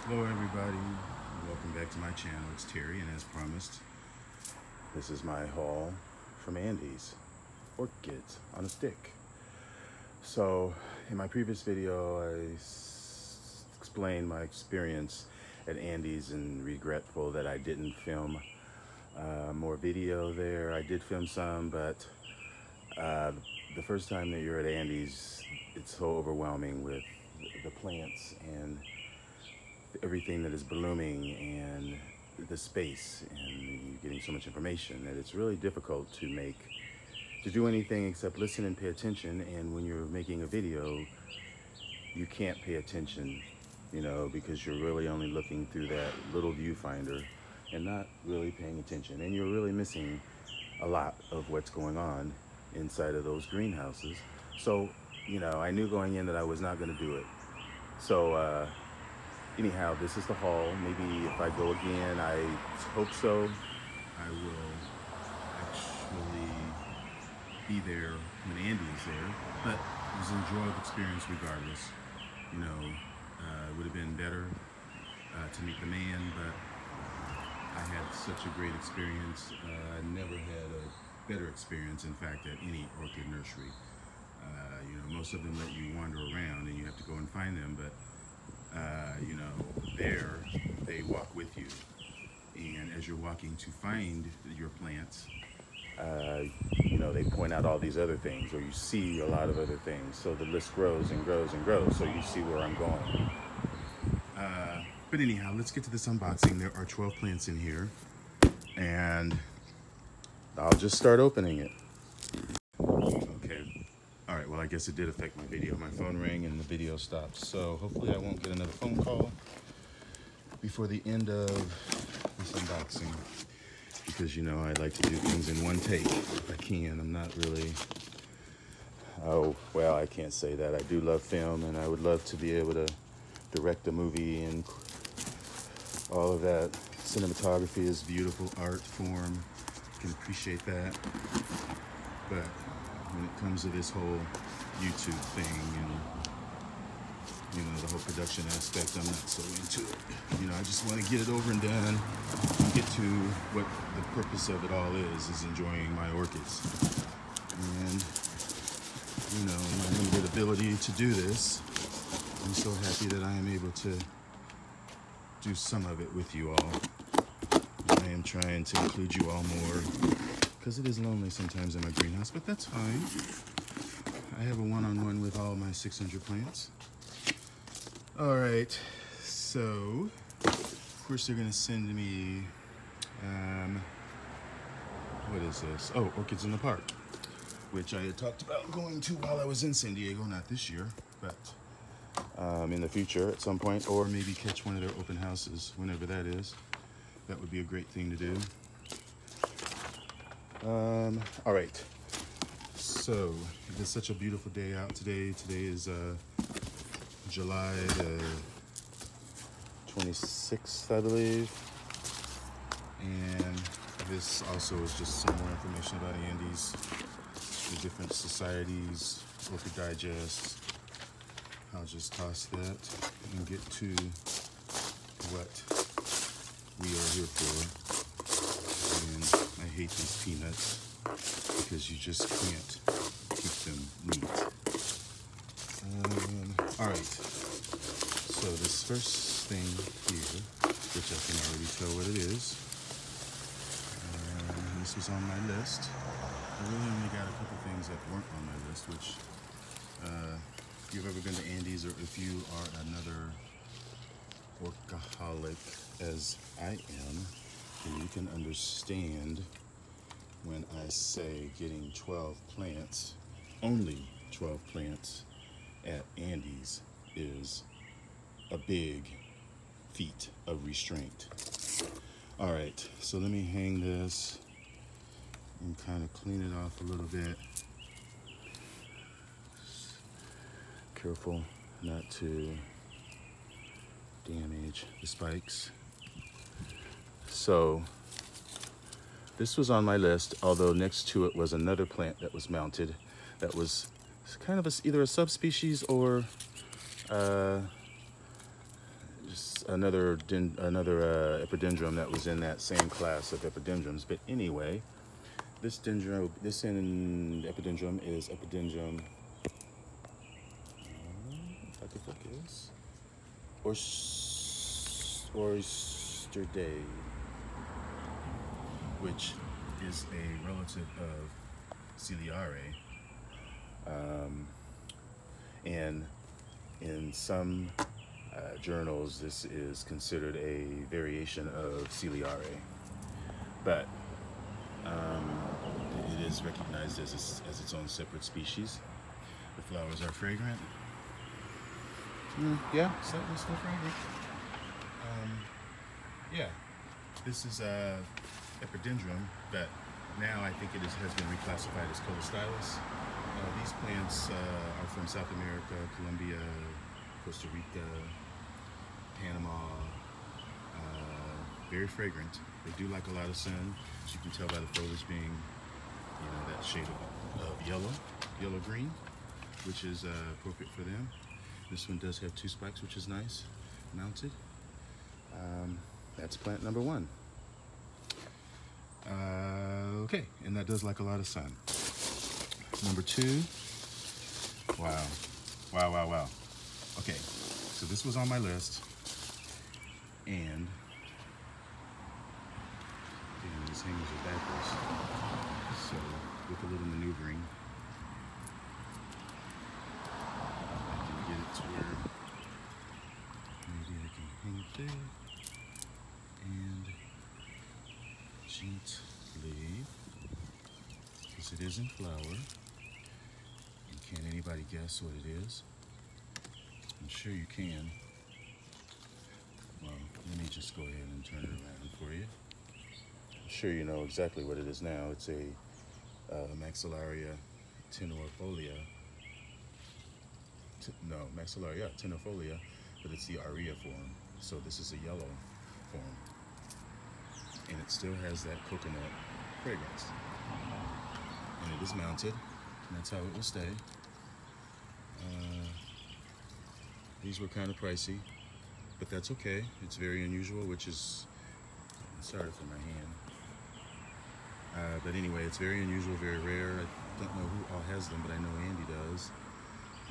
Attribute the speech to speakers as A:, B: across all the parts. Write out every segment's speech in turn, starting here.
A: Hello everybody, welcome back to my channel. It's Terry, and as promised, this is my haul from Andys Orchids on a stick. So in my previous video I explained my experience at Andys and regretful that I didn't film more video there. I did film some, but the first time that you're at Andys, it's so overwhelming with the plants and everything that is blooming and the space, and you're getting so much information that it's really difficult to do anything except listen and pay attention. And when you're making a video, you can't pay attention, you know, because you're really only looking through that little viewfinder and not really paying attention, and you're really missing a lot of what's going on inside of those greenhouses. So, you know, I knew going in that I was not going to do it. So anyhow, this is the haul. Maybe if I go again, I hope so, I will actually be there when Andy's there. But it was an enjoyable experience regardless. You know, it would have been better to meet the man, but I had such a great experience. I never had a better experience, in fact, at any orchid nursery. You know, most of them let you wander around and you have to go and find them, but you know, there they walk with you, and as you're walking to find your plants, you know, they point out all these other things, or you see a lot of other things, so the list grows and grows and grows, so you see where I'm going. But anyhow, let's get to this unboxing. There are 12 plants in here, and I'll just start opening it. Okay. All right, well, I guess it did affect my video. My phone rang and the video stopped. So hopefully I won't get another phone call before the end of this unboxing, because, you know, I like to do things in one take if I can. I'm not really, oh, well, I can't say that. I do love film, and I would love to be able to direct a movie, and all of that. Cinematography is beautiful art form. I can appreciate that. But when it comes to this whole YouTube thing and, you know, the whole production aspect, I'm not so into it. You know, I just want to get it over and done and get to what the purpose of it all is enjoying my orchids. And, you know, my limited ability to do this, I'm so happy that I am able to do some of it with you all. I am trying to include you all more, because it is lonely sometimes in my greenhouse, but that's fine. I have a one-on-one with all my 600 plants. All right, so of course they're gonna send me, what is this? Oh, Orchids in the Park, which I had talked about going to while I was in San Diego, not this year, but in the future at some point, or maybe catch one of their open houses, whenever that is. That would be a great thing to do. All right, so it is such a beautiful day out today. Today is July the 26th, I believe. And this also is just some more information about Andys, the different societies, Orchid Digest. I'll just toss that and get to what we are here for. And I hate these peanuts because you just can't keep them neat. All right, so this first thing here, which I can already tell what it is, this was on my list. I really only got a couple things that weren't on my list, which if you've ever been to Andys, or if you are another orchaholic as I am, then you can understand when I say getting 12 plants, only 12 plants at Andys, is a big feat of restraint. All right, so let me hang this and kind of clean it off a little bit. Careful not to damage the spikes. So this was on my list, although next to it was another plant that was mounted that was kind of either a subspecies or just another epidendrum that was in that same class of epidendrums. But anyway, this epidendrum is Epidendrum. If I could focus. Oerstedii, which is a relative of Maxillaria, and in some journals this is considered a variation of Maxillaria, but it is recognized as its own separate species. The flowers are fragrant. Yeah, still fragrant. Yeah, this is Epidendrum, but now I think has been reclassified as Coilistylis. These plants are from South America, Colombia, Costa Rica, Panama. Very fragrant. They do like a lot of sun, as you can tell by the foliage being, that shade of yellow-green, which is appropriate for them. This one does have 2 spikes, which is nice, mounted. That's plant number 1. Okay, and that does like a lot of sun. Number 2, wow. Okay, so this was on my list, and these hangers are backwards, so with a little maneuvering, I can get it to where maybe I can hang it there, and gently, because it is in flower. And can anybody guess what it is? I'm sure you can. Well, let me just go ahead and turn it around for you. I'm sure you know exactly what it is now. It's a Maxillaria tenuifolia. Maxillaria tenuifolia, but it's the aurea form. So this is a yellow form. And it still has that coconut fragrance. And it is mounted, and that's how it will stay. These were kind of pricey, but that's okay. It's very unusual, which is, sorry for my hand. But anyway, it's very unusual, very rare. I don't know who all has them, but I know Andy does.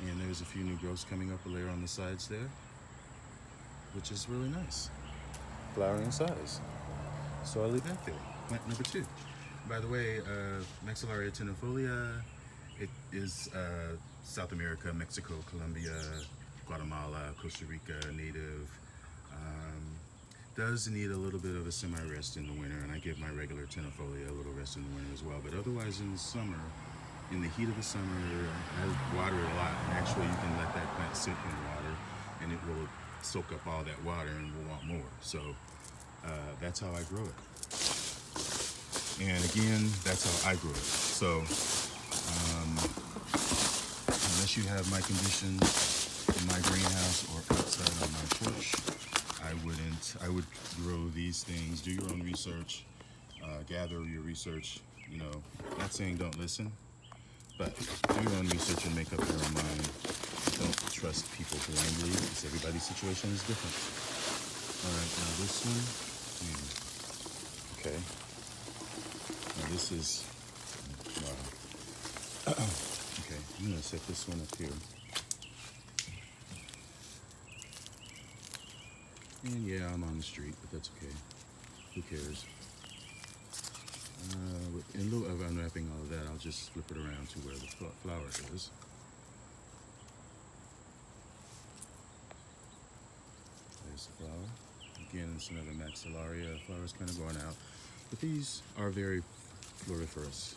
A: And there's a few new growths coming up a layer on the sides there, which is really nice. Flowering size. So I'll leave that there. Plant number 2. By the way, Maxillaria tenuifolia, it is South America, Mexico, Colombia, Guatemala, Costa Rica native. Does need a little bit of a semi-rest in the winter, and I give my regular tenuifolia a little rest in the winter as well. But otherwise in the summer, in the heat of the summer, I water it a lot. And actually, you can let that plant sit in water, and it will soak up all that water and will want more. So that's how I grow it. And again, that's how I grow it. So unless you have my conditions in my greenhouse or outside on my porch, I would grow these things. Do your own research, gather your research. Not saying don't listen, but do your own research and make up your own mind. Don't trust people blindly, because everybody's situation is different. All right, now this one, okay. Now this is, wow. Okay, I'm gonna set this one up here. And yeah, I'm on the street, but that's okay. Who cares? In lieu of unwrapping all of that, I'll just flip it around to where the flower is. There's the flower. Again, it's another Maxillaria. The flower's kind of going out. But these are very floriferous.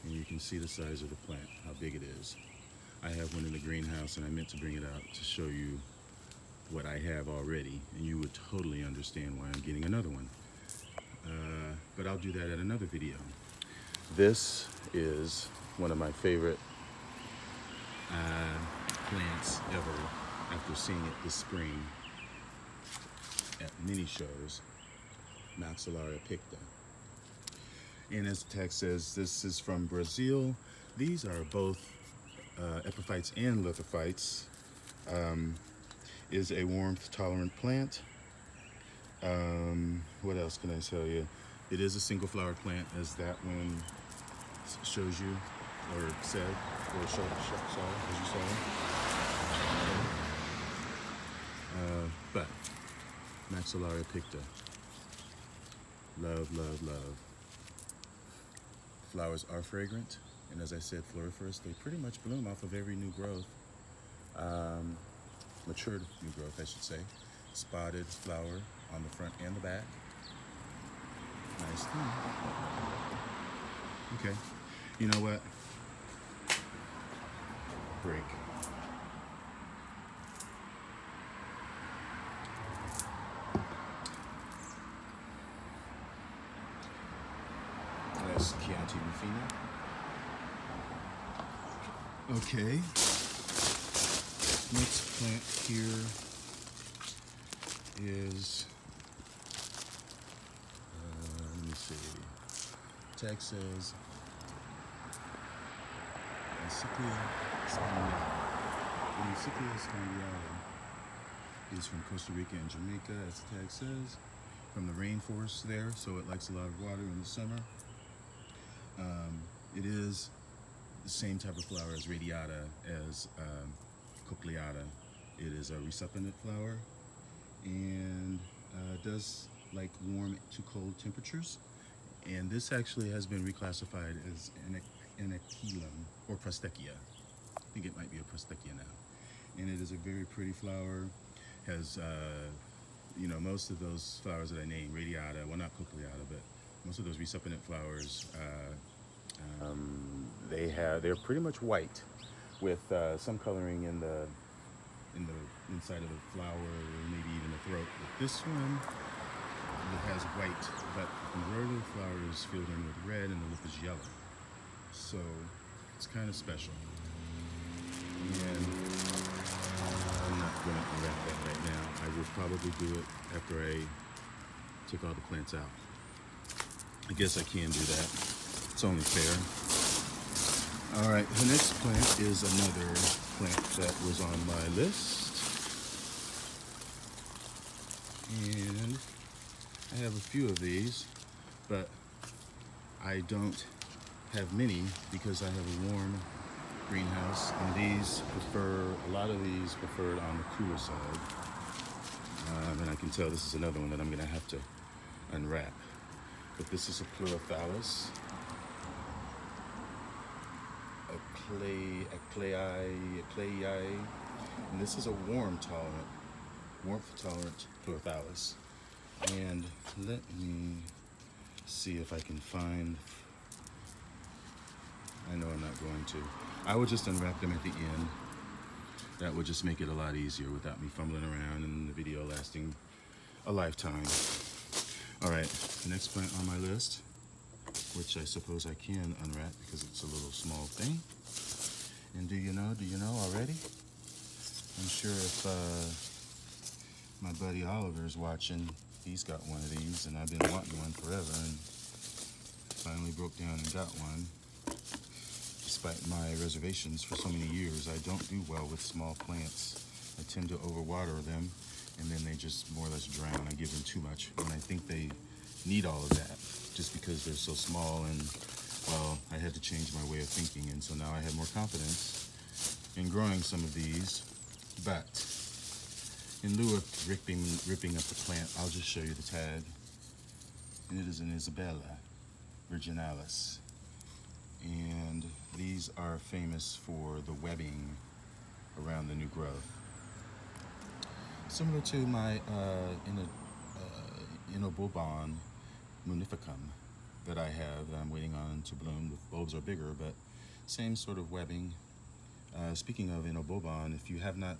A: And you can see the size of the plant, how big it is. I have one in the greenhouse, and I meant to bring it out to show you what I have already, and you would totally understand why I'm getting another one. But I'll do that at another video. This is one of my favorite plants ever after seeing it this spring at mini shows, Maxillaria picta. And as the text says, this is from Brazil. These are both epiphytes and lithophytes. is a warmth-tolerant plant. What else can I tell you? It is a single-flowered plant, as that one shows you, or said, or saw, as you saw. But Maxillaria picta. Love, love, love. Flowers are fragrant, and as I said, floriferous. They pretty much bloom off of every new growth. Matured new growth, I should say. Spotted flower on the front and the back. Nice thing. Okay, you know what? Break. That's Chianti Rufina. Okay. Next plant here is, let me see. Tag says Encyclia spondiada. Encyclia spondiada is from Costa Rica and Jamaica, as the tag says, from the rainforest there, so it likes a lot of water in the summer. It is the same type of flower as radiata, as cochleata. It is a resucculent flower, and does like warm to cold temperatures. And this actually has been reclassified as Anaculum or Prostechia. I think it might be a Prostechia now. And it is a very pretty flower. Has you know, most of those flowers that I named, radiata, well, not cochleata, but most of those resucculent flowers, they're pretty much white, with some coloring in the inside of the flower, or maybe even the throat. But this one, it has white, but the majority of the flower is filled in with red, and the lip is yellow. So it's kind of special. And I'm not going to unwrap that right now. I will probably do it after I take all the plants out. I guess I can do that. It's only fair. All right, the next plant is another plant that was on my list. And I have a few of these, but I don't have many because I have a warm greenhouse, and these a lot of these preferred on the cooler side. And I can tell this is another one that I'm gonna have to unwrap. But this is a Pleurothallis, adeleae, and this is a warmth-tolerant Pleurothallis. And let me see if I can find, I know I'm not going to. I will just unwrap them at the end. That would just make it a lot easier without me fumbling around and the video lasting a lifetime. All right, the next plant on my list, which I suppose I can unwrap because it's a little small thing. And do you know already? I'm sure if my buddy Oliver's watching, he's got one of these, and I've been wanting one forever, and finally broke down and got one. Despite my reservations for so many years, I don't do well with small plants. I tend to overwater them, and then they just more or less drown. I give them too much when I think they need all of that, just because they're so small. And well, I had to change my way of thinking, and so now I have more confidence in growing some of these. But in lieu of ripping up the plant, I'll just show you the tag. And it is an Isabelia, virginalis. And these are famous for the webbing around the new growth. Similar to my Enobulbon munificum that I have, that I'm waiting on to bloom. The bulbs are bigger, but same sort of webbing. Speaking of Enobulbon, if you have not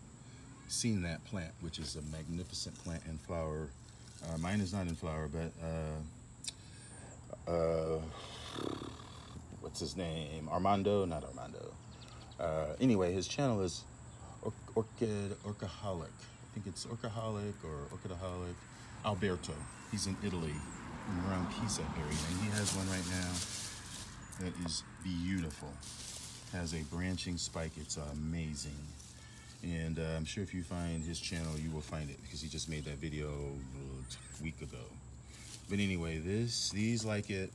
A: seen that plant, which is a magnificent plant in flower, mine is not in flower, but what's his name? Armando? Not Armando. Anyway, his channel is Orchaholic. I think it's Orchaholic or Orchidaholic. Alberto. He's in Italy, around Pisa area, and he has one right now that is beautiful. Has a branching spike. It's amazing. And I'm sure if you find his channel, you will find it because he just made that video a week ago. But anyway, these like it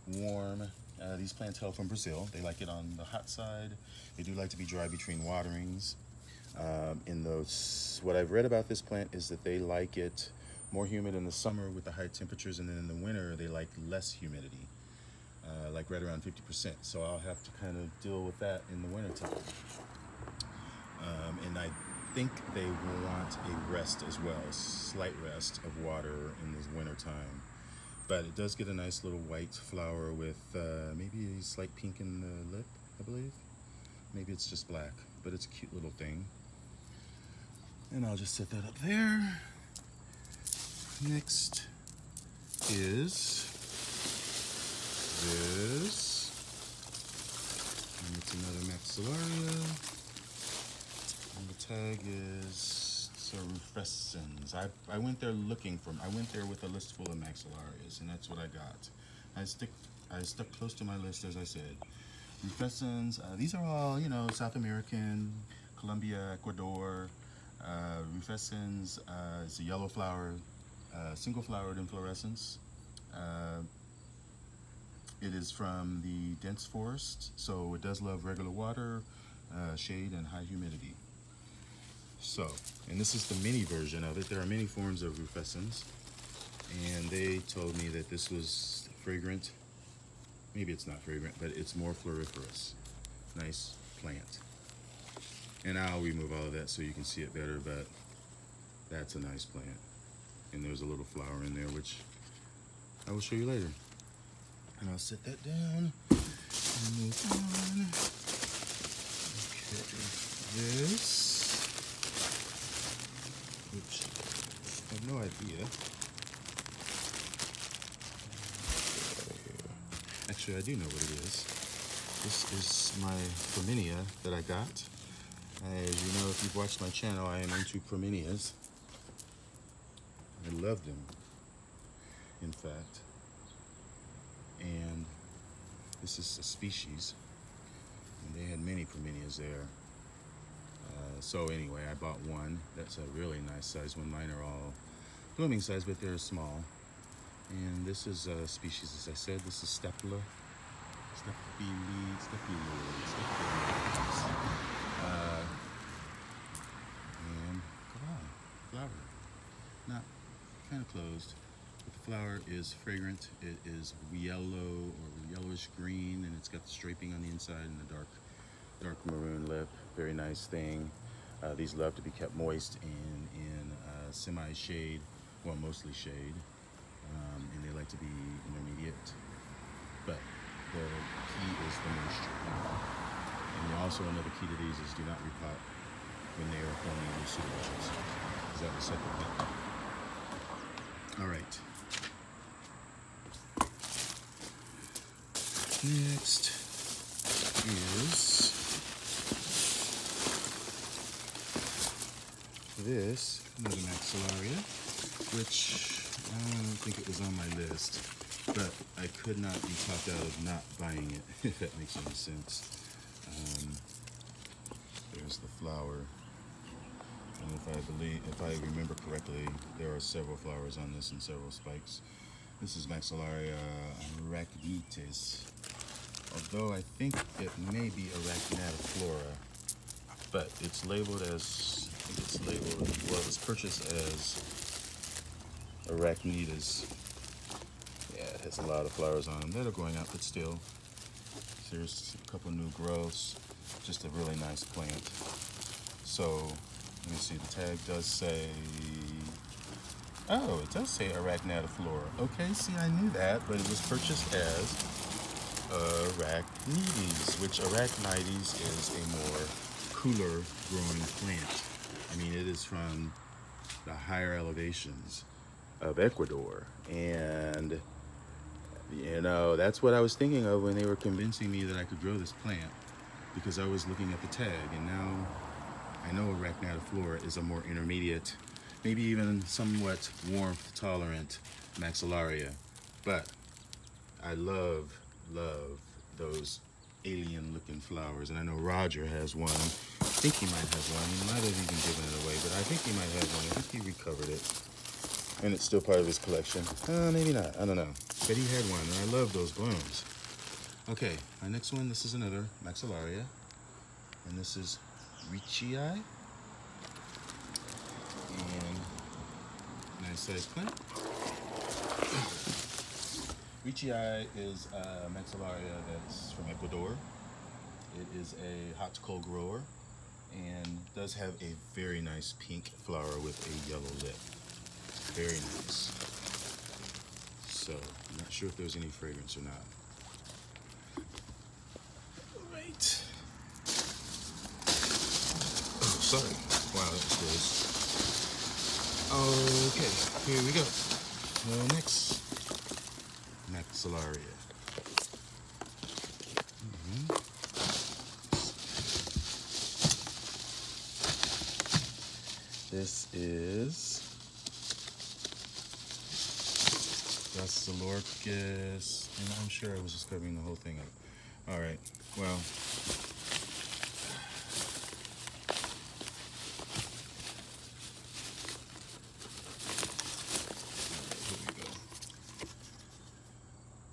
A: warm. These plants hail from Brazil. They like it on the hot side. They do like to be dry between waterings. What I've read about this plant is that they like it more humid in the summer with the high temperatures, and then in the winter they like less humidity, like right around 50%. So I'll have to kind of deal with that in the wintertime. And I think they want a rest as well, a slight rest of water in the wintertime. But it does get a nice little white flower with maybe a slight pink in the lip, I believe. Maybe it's just black, but it's a cute little thing. And I'll just set that up there. Next is this. And it's another Maxillaria. And the tag is rufescens. I went there I went there with a list full of Maxillarias, and that's what I got. I stuck close to my list, as I said. Rufescens, these are all, you know, South American, Colombia, Ecuador. Rufescens is a yellow flower, single flowered inflorescence. It is from the dense forest, so it does love regular water, shade, and high humidity. So, and this is the mini version of it. There are many forms of rufescens, and they told me that this was fragrant. Maybe it's not fragrant, but it's more floriferous. Nice plant. And I'll remove all of that so you can see it better, but that's a nice plant. And there's a little flower in there, which I will show you later. And I'll set that down and move on. Okay, this, which I have no idea. Actually, I do know what it is. This is my Promenea that I got. As you know, if you've watched my channel, I am into Promeneas. I love them, in fact. And this is a species. And they had many Promeneas there. So anyway, I bought one. That's a really nice size one. Mine are all blooming size, but they're small. And this is a species, as I said, this is stapeloides. And flower. Not kind of closed, but the flower is fragrant. It is yellow or yellowish green, and it's got the striping on the inside and the dark maroon lip. Very nice thing. These love to be kept moist and in semi-shade, well, mostly shade, and they like to be intermediate. But the key is the moisture. And also another key to these is do not repot when they are forming new pseudobushes, because that will set the plant. All right. Next is this, another Maxillaria, which I don't think it was on my list, but I could not be talked out of not buying it, if that makes any sense. There's the flower, and if I remember correctly, there are several flowers on this and several spikes. This is Maxillaria arachnitiflora, although I think it may be arachnitiflora, but it's labeled as, well, it was purchased as Arachnitiflora. Yeah, it has a lot of flowers on them that are going out, but still, there's a couple new growths. Just a really nice plant. So, let me see, the tag does say, oh, it does say Arachnitiflora. Okay, see, I knew that, but it was purchased as Arachnites, which Arachnites is a more cooler growing plant. I mean, it is from the higher elevations of Ecuador, and you know, that's what I was thinking of when they were convincing me that I could grow this plant, because I was looking at the tag, and now I know Arachnitiflora is a more intermediate, maybe even somewhat warmth tolerant Maxillaria, but I love those alien looking flowers, and I know Roger has one think he might have one. He might have even given it away, but I think he might have one. I think he recovered it. And it's still part of his collection. Maybe not, I don't know. But he had one, and I love those blooms. Okay, my next one, this is another Maxillaria. And this is richii. And nice size plant. Richii is a Maxillaria that's from Ecuador. It is a hot to cold grower and does have a very nice pink flower with a yellow lip. Very nice. So, I'm not sure if there's any fragrance or not. All right. Oh, sorry. Wow, that was close. Okay, here we go. Next, Maxillaria. This is Orchids, and I'm sure I was just covering the whole thing up. All right, well, here we go.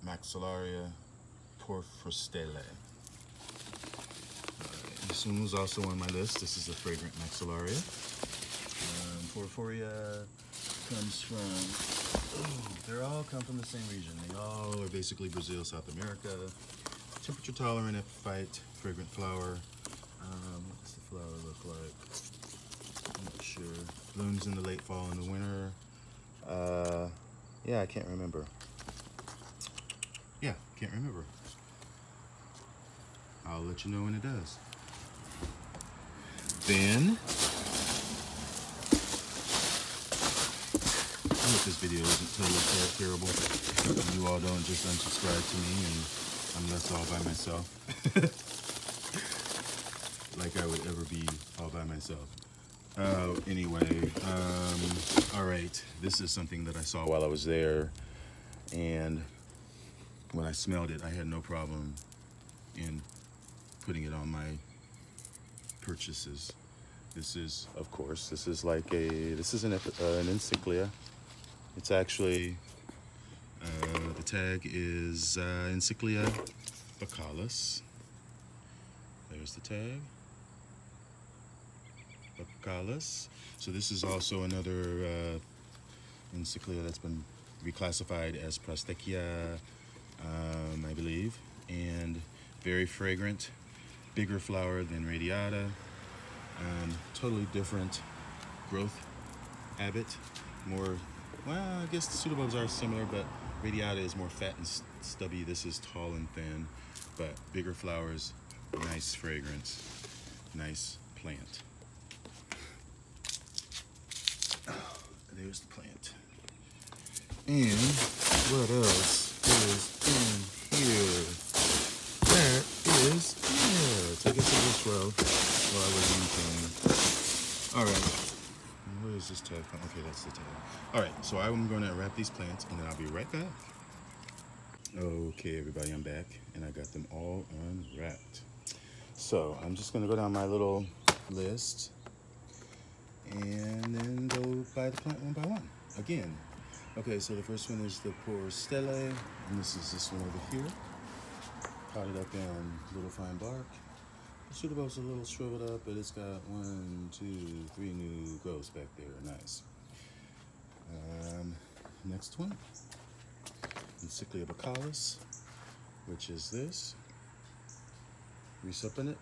A: Maxillaria porphyrostele. This one was also on my list. This is a fragrant Maxillaria. Porphyria comes from, they all come from the same region. They all are basically Brazil, South America. Temperature tolerant, epiphyte, fragrant flower. What's the flower look like? I'm not sure. Blooms in the late fall and the winter. Yeah, I can't remember. Yeah, can't remember. I'll let you know when it does. Then, I hope this video isn't totally terrible. You all don't just unsubscribe to me and I'm left all by myself. Like I would ever be all by myself. Anyway, all right. This is something that I saw while I was there, and when I smelled it, I had no problem in putting it on my purchases. This is, of course, this is like this is an Encyclia. It's actually, the tag is Encyclia baculus. There's the tag. Baculus. So this is also another Encyclia that's been reclassified as Prastekia, I believe, and very fragrant, bigger flower than radiata, totally different growth habit, more, well, I guess the pseudobulbs are similar, but radiata is more fat and stubby. This is tall and thin, but bigger flowers, nice fragrance, nice plant. There's the plant. And what else is in here? That is, yeah, take us to this row while I was eating. All right, where is this tag? Okay, that's the tag. All right, so I'm going to wrap these plants and then I'll be right back. Okay, everybody, I'm back and I got them all unwrapped. So I'm just going to go down my little list and then go by the plant one by one again. Okay, so the first one is the porphyrostele, and this is this one over here, potted up in little fine bark. The pseudobulb's a little shriveled up, but it's got 1, 2, 3 new growths back there. Nice. Next one, Encyclia baculus, which is this. Resupping it.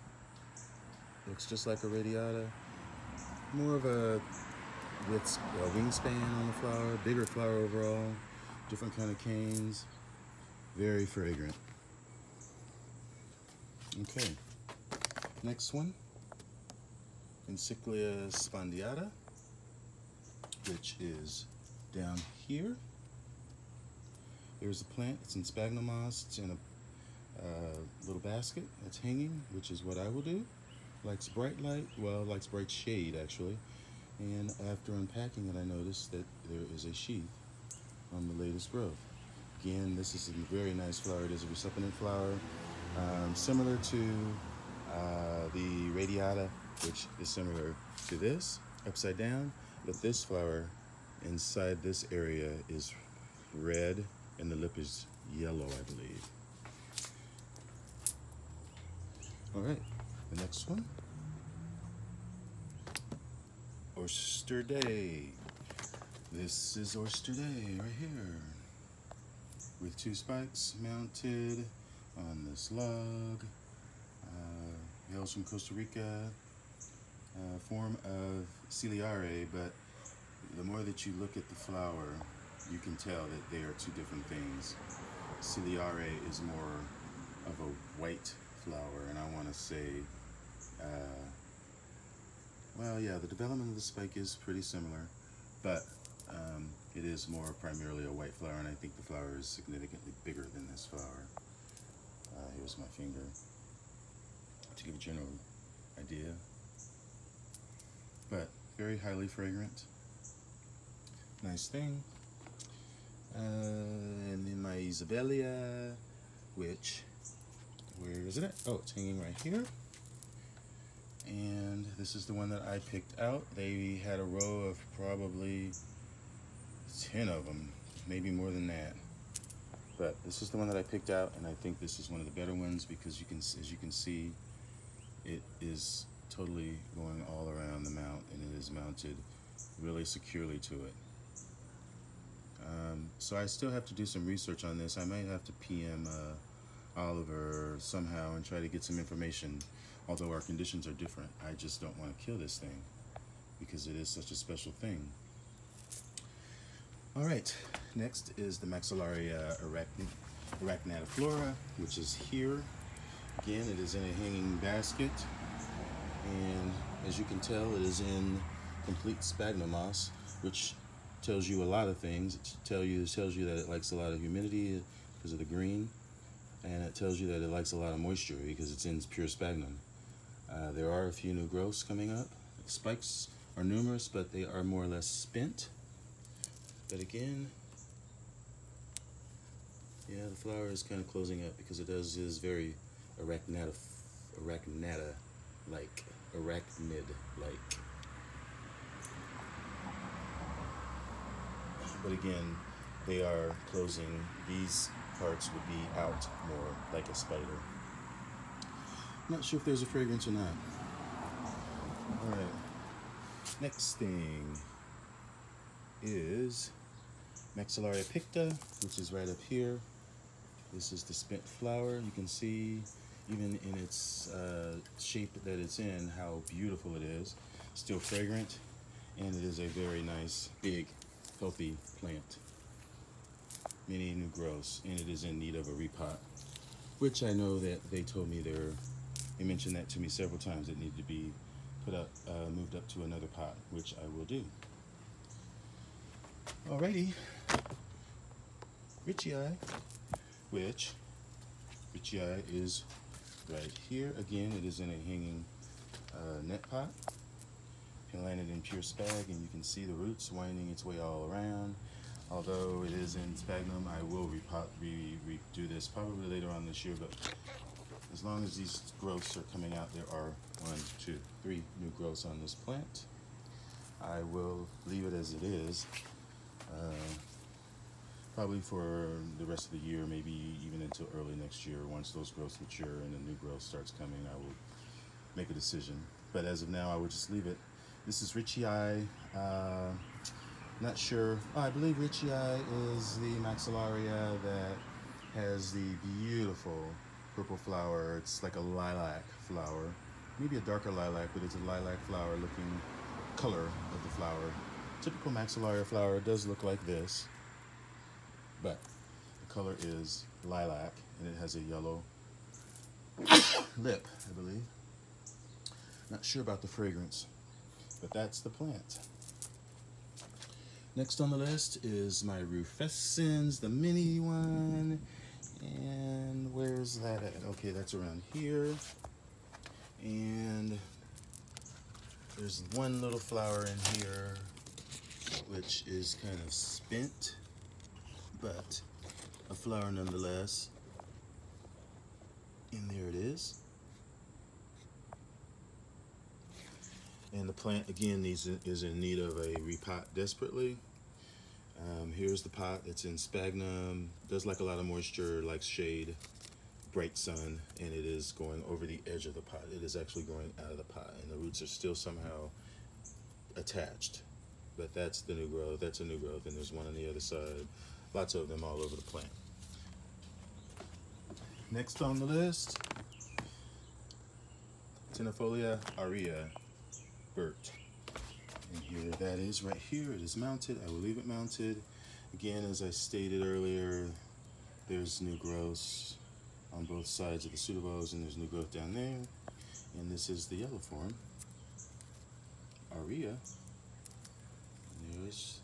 A: Looks just like a radiata. More of a wingspan on the flower, bigger flower overall, different kind of canes, very fragrant. Okay, next one, Encyclia spondiada, which is down here. There's the plant. It's in sphagnum moss. It's in a little basket that's hanging, which is what I will do. Likes bright light, well, likes bright shade actually. And after unpacking it, I noticed that there is a sheath on the latest growth. Again, this is a very nice flower. It is a resuppinant flower, similar to the radiata which is similar to this, upside down, but this flower inside this area is red and the lip is yellow, I believe. All right, the next one, oerstedii. This is oerstedii right here, with 2 spikes mounted on this log. Hails from Costa Rica, form of ciliare, but the more that you look at the flower, you can tell that they are 2 different things. Ciliare is more of a white flower, and I want to say, well, yeah, the development of the spike is pretty similar, but it is more primarily a white flower, and I think the flower is significantly bigger than this flower. Here's my finger to give a general idea, but very highly fragrant. Nice thing. And then my Isabelia, which, where is it at? Oh, it's hanging right here. And this is the one that I picked out. They had a row of probably 10 of them, maybe more than that. But this is the one that I picked out, and I think this is one of the better ones because you can, as you can see, it is totally going all around the mount, and it is mounted really securely to it. So I still have to do some research on this. I might have to PM Oliver somehow and try to get some information, although our conditions are different. I just don't want to kill this thing because it is such a special thing. All right, next is the Maxillaria arachnitiflora, which is here. Again, it is in a hanging basket, and as you can tell, it is in complete sphagnum moss, which tells you a lot of things. It tells you that it likes a lot of humidity because of the green, and it tells you that it likes a lot of moisture because it's in pure sphagnum. There are a few new growths coming up. The spikes are numerous, but they are more or less spent. But again, yeah, the flower is kind of closing up because it is very arachnid-like. But again, they are closing. These parts would be out more like a spider. Not sure if there's a fragrance or not. All right, next thing is Maxillaria picta, which is right up here. This is the spent flower. You can see even in its shape that it's in how beautiful it is. Still fragrant, and it is a very nice, big, healthy plant. Many new growths, and it is in need of a repot, which I know that they told me they mentioned that to me several times. It needed to be put up, moved up to another pot, which I will do. Alrighty, richii, which richii is right here. Again, it is in a hanging net pot, planted in pure spag, and you can see the roots winding its way all around. Although it is in sphagnum, I will redo this probably later on this year, but as long as these growths are coming out, there are 1, 2, 3 new growths on this plant. I will leave it as it is, probably for the rest of the year, maybe even until early next year. Once those growths mature and the new growth starts coming, I will make a decision. But as of now, I would just leave it. This is richii. Not sure. Oh, I believe richii is the Maxillaria that has the beautiful purple flower. It's like a lilac flower, maybe a darker lilac, but it's a lilac flower looking color of the flower. Typical Maxillaria flower does look like this, but the color is lilac, and it has a yellow lip, I believe. Not sure about the fragrance, but that's the plant. Next on the list is my rufescens, the mini one. And where's that at? Okay, that's around here. And there's one little flower in here, which is kind of spent, but a flower nonetheless. And there it is. And the plant, again, is in need of a repot desperately. Here's the pot. It's in sphagnum, does like a lot of moisture, likes shade, bright sun, and it is going over the edge of the pot. It is actually growing out of the pot, and the roots are still somehow attached. But that's the new growth. That's a new growth, and there's one on the other side. Lots of them all over the plant. Next on the list, tenuifolia aurea, Bert. And here that is right here. It is mounted. I will leave it mounted. Again, as I stated earlier, there's new growths on both sides of the pseudobulbs, and there's new growth down there. And this is the yellow form, aurea. And there's,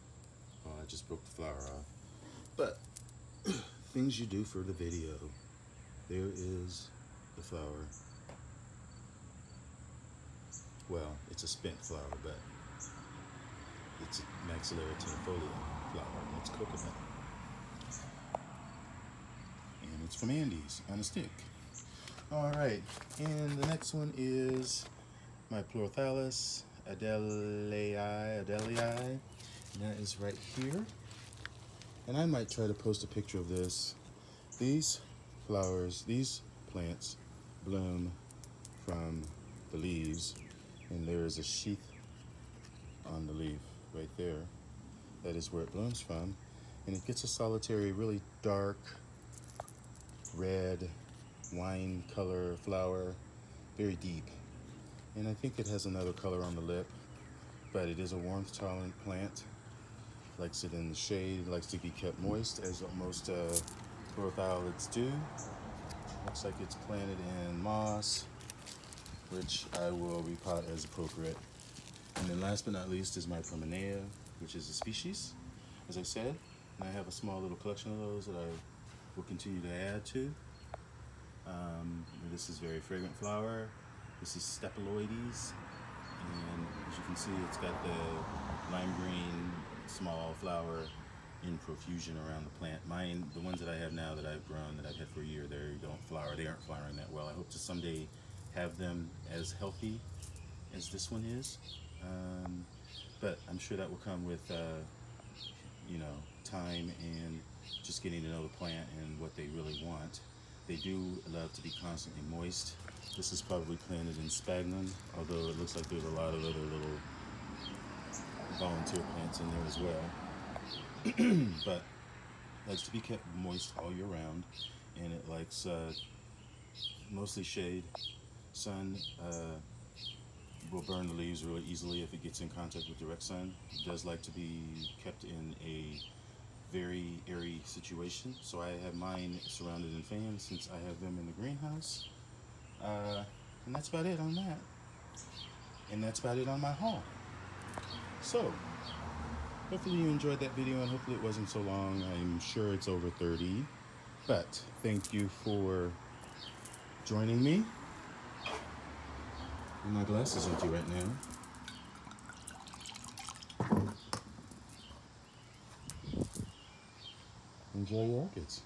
A: oh, I just broke the flower off. But things you do for the video. There is the flower. Well, it's a spent flower, but it's a Maxillaria tenuifolia flower. It's coconut. And it's from Andys on a stick. All right, and the next one is my Pleurothallis, adeleae, and that is right here. And I might try to post a picture of this. These flowers, these plants bloom from the leaves, and there is a sheath on the leaf right there. That is where it blooms from, and it gets a solitary, really dark red wine color flower, very deep. And I think it has another color on the lip, but it is a warmth tolerant plant. Likes it in the shade, likes to be kept moist, as most Promenea do. Looks like it's planted in moss, which I will repot as appropriate. And then last but not least is my Promenea, which is a species, as I said. And I have a small little collection of those that I will continue to add to. This is very fragrant flower. This is stapeloides. And as you can see, it's got the lime green small flower in profusion around the plant. Mine, the ones that I have now that I've grown, that I've had for a year, they don't flower. They aren't flowering that well. I hope to someday have them as healthy as this one is. But I'm sure that will come with, you know, time and just getting to know the plant and what they really want. They do love to be constantly moist. This is probably planted in sphagnum, although it looks like there's a lot of other little volunteer plants in there as well. But likes to be kept moist all year round, and it likes mostly shade. Sun will burn the leaves really easily if it gets in contact with direct sun. It does like to be kept in a very airy situation, so I have mine surrounded in fans since I have them in the greenhouse. And that's about it on that. And that's about it on my haul. So, hopefully you enjoyed that video, and hopefully it wasn't so long. I'm sure it's over 30. But thank you for joining me. And my glass is empty right now. Enjoy your orchids.